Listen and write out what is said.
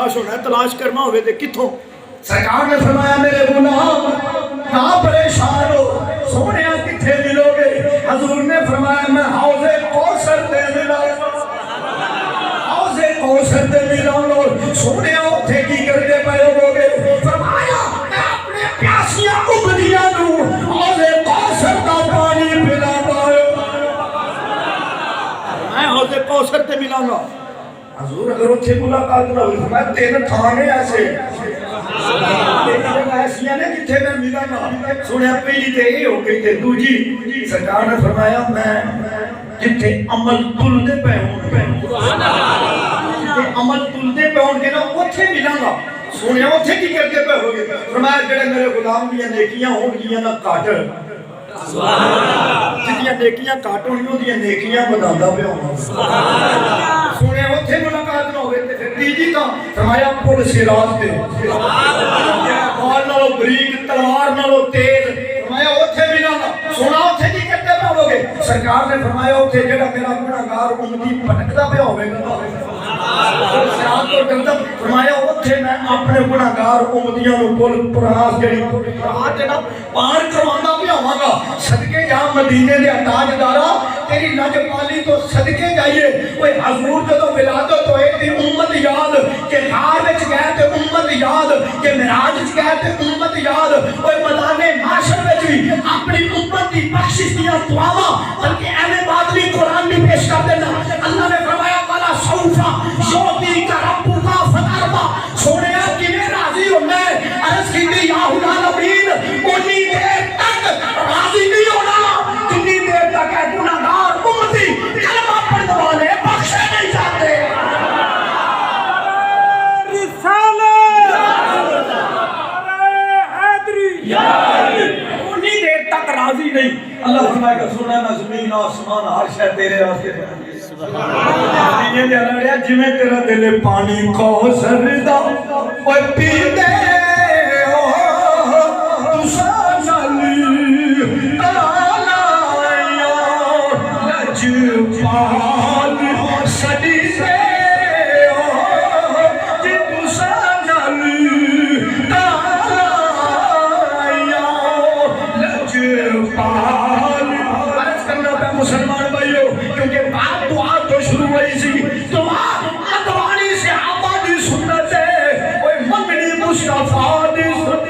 تلاش ہونا ہے، تلاش کرنا ہوئے دے کتھوں؟ سرکار نے فرمایا میرے غلام نہ پریشان ہو، سونے کتھے ملو گے؟ حضور نے فرمایا میں حوض کوثر تے ملاؤں گا، حوض کوثر تے ملاؤں گا۔ سونے اوتھے کی کرتے پے ہو گے؟ فرمایا میں اپنے پیاسیاں امتیاں نو حوض کوثر دا پانی پلاتا ہوں، میں حوض کوثر تے ملاں گا۔ حضور اگر اتھے ملاقات نہ ہوئی فرمایا تین تھانے ایسے ایسیاں نے جتھے میں ملا گا۔ سنیا پہلی تے یہ ہو گئی تے دوجی سرکار نے فرمایا میں جتھے عمل تلدے پہ ہوں، جتھے عمل تلدے پہ ہوں گے نا اتھے ملا گا۔ سنیا اتھے کی کرتے پہ ہو گئے؟ فرمایا جڑے میرے غلام دیا نیکیاں ہوں گیا نا کاٹر، جتیاں نیکیاں کاٹوں گی دیا نیکیاں بداندہ پہ ہوں۔ سنے اتھے ملاقات نہ ہوئے تے پھر تیجی کا فرمایا پل سراج دے، بال نالو بریک تلوار نالو تیز، فرمایا اتھے ملا گا۔ سنا اتھے کی کرتے پہ ہو گئے؟ سرکار نے فرمایا اتھے جڑا میرا گناہگار امتی بھٹکدا پہ ہوئے گا، فرمایا اتھے میں اپنے گناہگار امتیاں نو پل پراس جڑی پراس جڑا پار کروانا پہ ہوا گا۔ صدقے جا مدینے دے تاجدارا تیری لجپالی تو صدقے جائیے۔ کوئی حضور جدو ولادت ہوئے تے امت یاد، کہ غار وچ گئے تے امت یاد، کہ معراج وچ گئے تے امت یاد، کوئی میدان محشر وچ بھی اپنی امت دی بخشش دیا دعاواں بلکہ اہل بات بھی قرآن بھی پیش کر دینا۔ اللہ نے فرمایا والا سوفا یوتی کا ربکا فترضا، سونیا کیویں راضی ہونا ہے؟ عرض کیتی یا العالمین اتنی دیر تک راضی نہیں ہونا جتنی دیر تک ہے گناہگار امتی کلمہ پڑھنے والے بخشے نہیں جاتے۔ اتنی دیر تک راضی نہیں۔ اللہ فرمائے گا سنا میں زمین آسمان ہر شے تیرے واسطے یہ جانا رہا جی میں تیرا دل پانی کوثر دا اوے پیندے